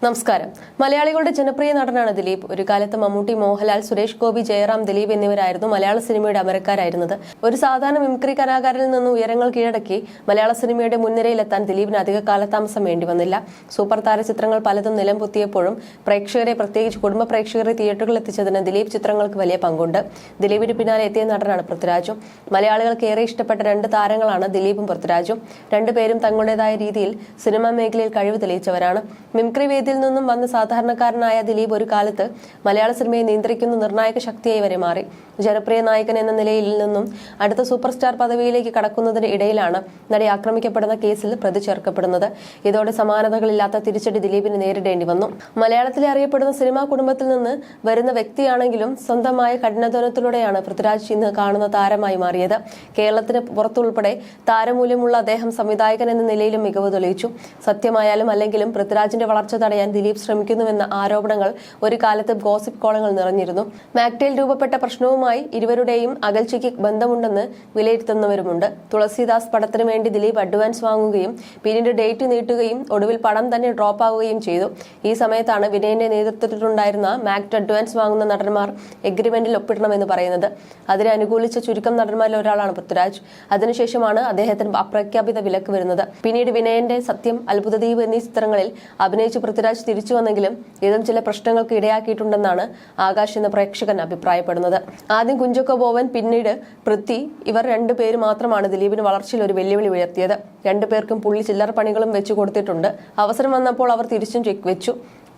നമസ്കാരം. മലയാളികളുടെ ജനപ്രിയ നടനാണ് ദിലീപ്. ഒരു കാലത്ത് മമ്മൂട്ടി, മോഹൻലാൽ, സുരേഷ് ഗോപി, ജയറാം, ദിലീപ് എന്നിവരായിരുന്നു മലയാള സിനിമയുടെ അമരക്കാരായിരുന്നത്. ഒരു സാധാരണ മിമിക്രി കലാകാരനിൽ നിന്ന് ഉയരങ്ങൾ കീഴടക്കി മലയാള സിനിമയുടെ മുൻനിരയിലെത്താൻ ദിലീപിന് അധിക കാലതാമസം വേണ്ടി വന്നില്ല. സൂപ്പർ താര ചിത്രങ്ങൾ പലതും നിലംപൊത്തിയപ്പോഴും പ്രേക്ഷകരെ, പ്രത്യേകിച്ച് കുടുംബ പ്രേക്ഷകരെ തിയേറ്ററുകളിൽ എത്തിച്ചതിന് ദിലീപ് ചിത്രങ്ങൾക്ക് വലിയ പങ്കുണ്ട്. ദിലീപിന് പിന്നാലെ എത്തിയ നടനാണ് പൃഥ്വിരാജും. മലയാളികൾക്ക് ഏറെ ഇഷ്ടപ്പെട്ട രണ്ട് താരങ്ങളാണ് ദിലീപും പൃഥ്വിരാജും. രണ്ടുപേരും തങ്ങളുടേതായ രീതിയിൽ സിനിമാ മേഖലയിൽ കഴിവ് തെളിയിച്ചവരാണ്. മിമിക്രി വേദിയിൽ നിന്നും വന്ന സാധാരണക്കാരനായ ദിലീപ് ഒരു കാലത്ത് മലയാള സിനിമയെ നിയന്ത്രിക്കുന്ന നിർണായക ശക്തിയായി വരെ മാറി. ജനപ്രിയ നായകൻ എന്ന നിലയിൽ നിന്നും അടുത്ത സൂപ്പർ സ്റ്റാർ പദവിയിലേക്ക് കടക്കുന്നതിന് ഇടയിലാണ് നടി ആക്രമിക്കപ്പെടുന്ന കേസിൽ പ്രതി ചേർക്കപ്പെടുന്നത്. ഇതോടെ സമാനതകളില്ലാത്ത തിരിച്ചടി ദിലീപിന് നേരിടേണ്ടി വന്നു. മലയാളത്തിലെ അറിയപ്പെടുന്ന സിനിമാ കുടുംബത്തിൽ നിന്ന് വരുന്ന വ്യക്തിയാണെങ്കിലും സ്വന്തമായ കഠിനാധ്വാനത്തിലൂടെയാണ് പൃഥ്വിരാജ് ഇന്ന് കാണുന്ന താരമായി മാറിയത്. കേരളത്തിന് പുറത്തുൾപ്പെടെ താരമൂല്യമുള്ള അദ്ദേഹം സംവിധായകൻ എന്ന നിലയിലും മികവ് തെളിയിച്ചു. സത്യമായാലും അല്ലെങ്കിലും പൃഥ്വിരാജിന്റെ വളർച്ച തടയാൻ ദിലീപ് ശ്രമിക്കുന്നുവെന്ന ആരോപണങ്ങൾ ഒരു കാലത്ത് ഗോസിപ്പ് കോളങ്ങൾ നിറഞ്ഞിരുന്നു. മാക്ടേൽ രൂപപ്പെട്ട പ്രശ്നവുമായി ഇരുവരുടെയും അകൽച്ചയ്ക്ക് ബന്ധമുണ്ടെന്ന് വിലയിരുത്തുന്നവരുമുണ്ട്. തുളസിദാസ് പടത്തിനു വേണ്ടി ദിലീപ് അഡ്വാൻസ് വാങ്ങുകയും പിന്നീട് ഡേറ്റ് നീട്ടുകയും ഒടുവിൽ പടം തന്നെ ഡ്രോപ്പ് ആവുകയും ചെയ്തു. ഈ സമയത്താണ് വിനയന്റെ നേതൃത്വത്തിലുണ്ടായിരുന്ന മാക്ട് അഡ്വാൻസ് വാങ്ങുന്ന നടന്മാർ എഗ്രിമെന്റിൽ ഒപ്പിടണമെന്ന് പറയുന്നത്. അതിനെ അനുകൂലിച്ച ചുരുക്കം നടന്മാരിൽ ഒരാളാണ് പൃഥ്വിരാജ്. അതിനുശേഷമാണ് അദ്ദേഹത്തിന് അപ്രഖ്യാപിത വിലക്ക് വരുന്നത്. പിന്നീട് വിനയന്റെ സത്യം, അത്ഭുതദ്വീപ് എന്നീ ചിത്രങ്ങളിൽ അഭിനയിച്ച് പൃഥ്വിരാജ് തിരിച്ചു വന്നെങ്കിലും ഇതും ചില പ്രശ്നങ്ങൾക്ക് ഇടയാക്കിയിട്ടുണ്ടെന്നാണ് ആകാശ് എന്ന പ്രേക്ഷകൻ അഭിപ്രായപ്പെടുന്നത്. ആദ്യം കുഞ്ചാക്കോ ബോബൻ, പിന്നീട് പൃഥ്വി, ഇവർ രണ്ടുപേര് മാത്രമാണ് ദിലീപിന് വളർച്ചയിൽ ഒരു വെല്ലുവിളി ഉയർത്തിയത്. രണ്ടുപേർക്കും പുള്ളി ചില്ലറ പണികളും വെച്ചു കൊടുത്തിട്ടുണ്ട്. അവസരം വന്നപ്പോൾ അവർ തിരിച്ചും വെച്ചു.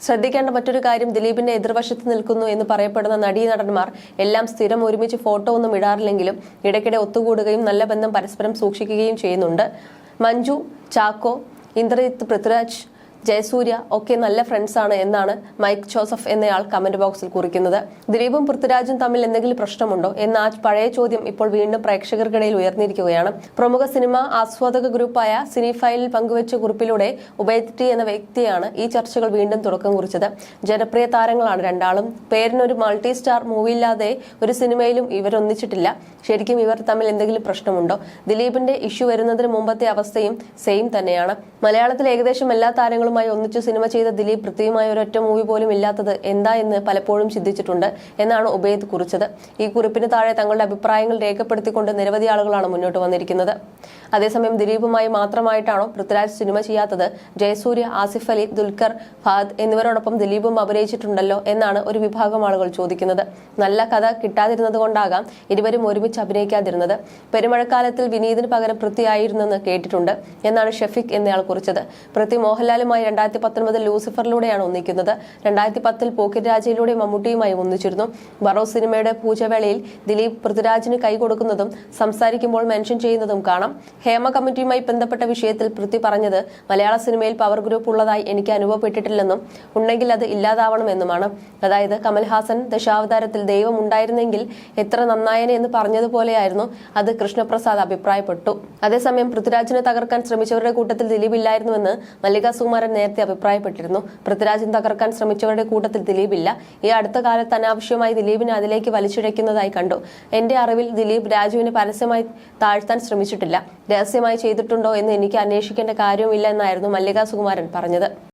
ശ്രദ്ധിക്കേണ്ട മറ്റൊരു കാര്യം, ദിലീപിന്റെ എതിർവശത്ത് നിൽക്കുന്നു എന്ന് പറയപ്പെടുന്ന നടീനടന്മാർ എല്ലാം സ്ഥിരം ഒരുമിച്ച് ഫോട്ടോ ഒന്നും ഇടാറില്ലെങ്കിലും ഇടയ്ക്കിടെ ഒത്തുകൂടുകയും നല്ല ബന്ധം പരസ്പരം സൂക്ഷിക്കുകയും ചെയ്യുന്നുണ്ട്. മഞ്ജു, ചാക്കോ, ഇന്ദ്രജിത്ത്, പൃഥ്വിരാജ്, ജയസൂര്യ ഒക്കെ നല്ല ഫ്രണ്ട്സാണ് എന്നാണ് മൈക്ക് ജോസഫ് എന്നയാൾ കമന്റ് ബോക്സിൽ കുറിക്കുന്നത്. ദിലീപും പൃഥ്വിരാജും തമ്മിൽ എന്തെങ്കിലും പ്രശ്നമുണ്ടോ എന്ന ആ പഴയ ചോദ്യം ഇപ്പോൾ വീണ്ടും പ്രേക്ഷകർക്കിടയിൽ ഉയർന്നിരിക്കുകയാണ്. പ്രമുഖ സിനിമാ ആസ്വാദക ഗ്രൂപ്പായ സിനിഫൈലിൽ പങ്കുവച്ച കുറിപ്പിലൂടെ ഉബൈദ് എന്ന വ്യക്തിയാണ് ഈ ചർച്ചകൾ വീണ്ടും തുടക്കം കുറിച്ചത്. ജനപ്രിയ താരങ്ങളാണ് രണ്ടാളും. പേരിനൊരു മൾട്ടി സ്റ്റാർ മൂവിയില്ലാതെ ഒരു സിനിമയിലും ഇവരൊന്നിച്ചിട്ടില്ല. ശരിക്കും ഇവർ തമ്മിൽ എന്തെങ്കിലും പ്രശ്നമുണ്ടോ? ദിലീപിന്റെ ഇഷ്യൂ വരുന്നതിന് മുമ്പത്തെ അവസ്ഥയും സെയിം തന്നെയാണ്. മലയാളത്തിൽ ഏകദേശം എല്ലാ താരങ്ങളും ഒന്നിച്ചു സിനിമ ചെയ്ത ദിലീപ് പൃഥ്വിയുമായി ഒരൊറ്റ മൂവി പോലും ഇല്ലാത്തത് എന്താ എന്ന് പലപ്പോഴും ചിന്തിച്ചിട്ടുണ്ട് എന്നാണ് ഉബൈദ് കുറിച്ചത്. ഈ കുറിപ്പിന് താഴെ തങ്ങളുടെ അഭിപ്രായങ്ങൾ രേഖപ്പെടുത്തിക്കൊണ്ട് നിരവധി ആളുകളാണ് മുന്നോട്ട് വന്നിരിക്കുന്നത്. അതേസമയം ദിലീപുമായി മാത്രമായിട്ടാണോ പൃഥ്വിരാജ് സിനിമ ചെയ്യാത്തത്? ജയസൂര്യ, ആസിഫ് അലി, ദുൽഖർ, ഫഹദ് എന്നിവരോടൊപ്പം ദിലീപും അഭിനയിച്ചിട്ടുണ്ടല്ലോ എന്നാണ് ഒരു വിഭാഗം ആളുകൾ ചോദിക്കുന്നത്. നല്ല കഥ കിട്ടാതിരുന്നത് കൊണ്ടാകാം ഇരുവരും ഒരുമിച്ച് അഭിനയിക്കാതിരുന്നത്. പെരുമഴക്കാലത്തിൽ വിനീതിന് പകരം പൃഥ്വി ആയിരുന്നെന്ന് കേട്ടിട്ടുണ്ട് എന്നാണ് ഷെഫീഖ് എന്നയാൾ കുറിച്ചത്. പൃഥ്വി മോഹൻലാലുമായി 2019 ലൂസിഫറിലൂടെയാണ് ഒന്നിക്കുന്നത്. 2010 പോക്കിരി രാജയിലൂടെ മമ്മൂട്ടിയുമായി ഒന്നിച്ചിരുന്നു. ബറോ സിനിമയുടെ പൂജവേളയിൽ ദിലീപ് പൃഥ്വിരാജിന് കൈ കൊടുക്കുന്നതും സംസാരിക്കുമ്പോൾ മെൻഷൻ ചെയ്യുന്നതും കാണാം. ഹേമ കമ്മിറ്റിയുമായി ബന്ധപ്പെട്ട വിഷയത്തിൽ പൃഥ്വി പറഞ്ഞത്, മലയാള സിനിമയിൽ പവർ ഗ്രൂപ്പ് ഉള്ളതായി എനിക്ക് അനുഭവപ്പെട്ടിട്ടില്ലെന്നും ഉണ്ടെങ്കിൽ അത് ഇല്ലാതാവണമെന്നുമാണ്. അതായത് കമൽഹാസൻ ദശാവതാരത്തിൽ ദൈവം ഉണ്ടായിരുന്നെങ്കിൽ എത്ര നന്നായനെ എന്ന് പറഞ്ഞതുപോലെയായിരുന്നു അത് കൃഷ്ണപ്രസാദ് അഭിപ്രായപ്പെട്ടു. അതേസമയം പൃഥ്വിരാജിനെ തകർക്കാൻ ശ്രമിച്ചവരുടെ കൂട്ടത്തിൽ ദിലീപ് ഇല്ലായിരുന്നുവെന്ന് മല്ലിക സുകുമാരൻ നേരത്തെ അഭിപ്രായപ്പെട്ടിരുന്നു. പൃഥ്വിരാജിനെ തകർക്കാൻ ശ്രമിച്ചവരുടെ കൂട്ടത്തിൽ ദിലീപ് ഇല്ല. ഈ അടുത്ത കാലത്ത് അനാവശ്യമായി ദിലീപിനെ അതിലേക്ക് വലിച്ചിഴയ്ക്കുന്നതായി കണ്ടു. എന്റെ അറിവിൽ ദിലീപ് രാജുവിനെ പരസ്യമായി താഴ്ത്താൻ ശ്രമിച്ചിട്ടില്ല. രഹസ്യമായി ചെയ്തിട്ടുണ്ടോ എന്ന് എനിക്ക് അന്വേഷിക്കേണ്ട കാര്യവുമില്ല എന്നായിരുന്നു മല്ലിക സുകുമാരൻ പറഞ്ഞത്.